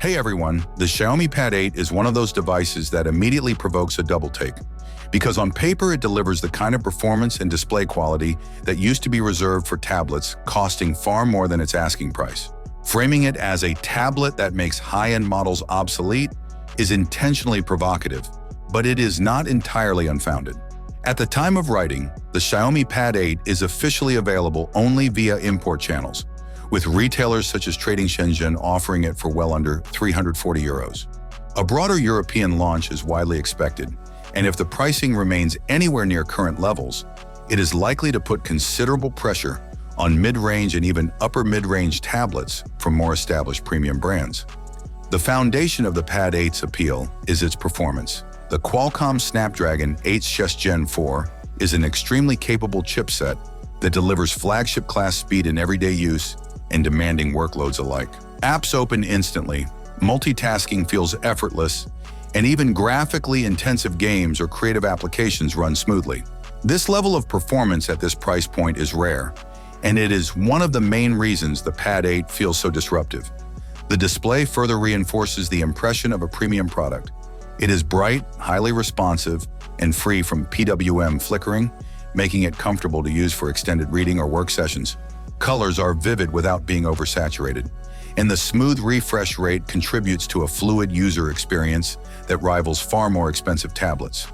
Hey everyone, the Xiaomi Pad 8 is one of those devices that immediately provokes a double take. Because on paper it delivers the kind of performance and display quality that used to be reserved for tablets costing far more than its asking price. Framing it as a tablet that makes high-end models obsolete is intentionally provocative, but it is not entirely unfounded. At the time of writing, the Xiaomi Pad 8 is officially available only via import channels, with retailers such as TradingShenzhen offering it for well under 340 euros. A broader European launch is widely expected, and if the pricing remains anywhere near current levels, it is likely to put considerable pressure on mid-range and even upper mid-range tablets from more established premium brands. The foundation of the Pad 8's appeal is its performance. The Qualcomm Snapdragon 8 Gen 4 is an extremely capable chipset that delivers flagship-class speed in everyday use and demanding workloads alike. Apps open instantly, multitasking feels effortless, and even graphically intensive games or creative applications run smoothly. This level of performance at this price point is rare, and it is one of the main reasons the Pad 8 feels so disruptive. The display further reinforces the impression of a premium product. It is bright, highly responsive, and free from PWM flickering, making it comfortable to use for extended reading or work sessions. Colors are vivid without being oversaturated, and the smooth refresh rate contributes to a fluid user experience that rivals far more expensive tablets.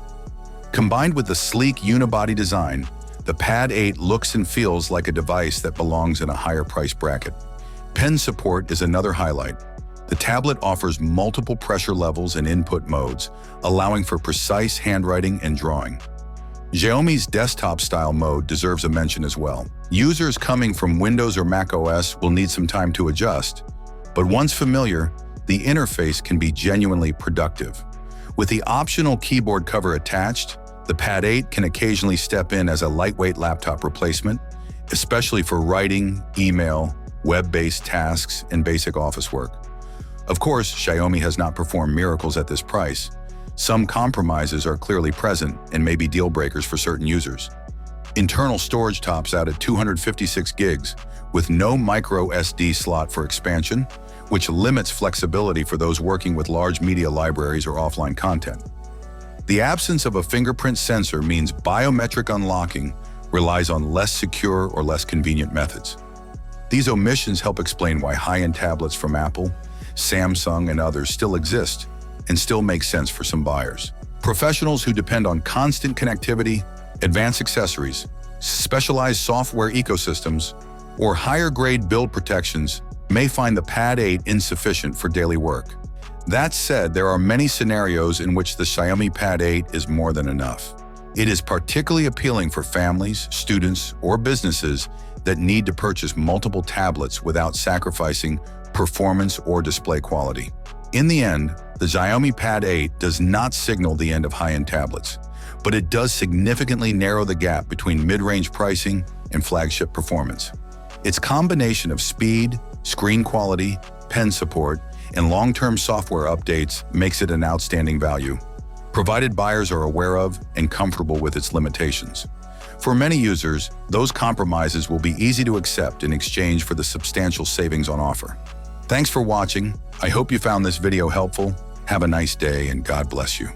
Combined with the sleek unibody design, the Pad 8 looks and feels like a device that belongs in a higher price bracket. Pen support is another highlight. The tablet offers multiple pressure levels and input modes, allowing for precise handwriting and drawing. Xiaomi's desktop-style mode deserves a mention as well. Users coming from Windows or Mac OS will need some time to adjust, but once familiar, the interface can be genuinely productive. With the optional keyboard cover attached, the Pad 8 can occasionally step in as a lightweight laptop replacement, especially for writing, email, web-based tasks, and basic office work. Of course, Xiaomi has not performed miracles at this price. Some compromises are clearly present and may be deal breakers for certain users. Internal storage tops out at 256 gigs, with no micro SD slot for expansion, which limits flexibility for those working with large media libraries or offline content. The absence of a fingerprint sensor means biometric unlocking relies on less secure or less convenient methods. These omissions help explain why high-end tablets from Apple, Samsung, and others still exist and still make sense for some buyers. Professionals who depend on constant connectivity, advanced accessories, specialized software ecosystems, or higher-grade build protections may find the Pad 8 insufficient for daily work. That said, there are many scenarios in which the Xiaomi Pad 8 is more than enough. It is particularly appealing for families, students, or businesses that need to purchase multiple tablets without sacrificing performance or display quality. In the end, the Xiaomi Pad 8 does not signal the end of high-end tablets, but it does significantly narrow the gap between mid-range pricing and flagship performance. Its combination of speed, screen quality, pen support, and long-term software updates makes it an outstanding value, provided buyers are aware of and comfortable with its limitations. For many users, those compromises will be easy to accept in exchange for the substantial savings on offer. Thanks for watching. I hope you found this video helpful. Have a nice day and God bless you.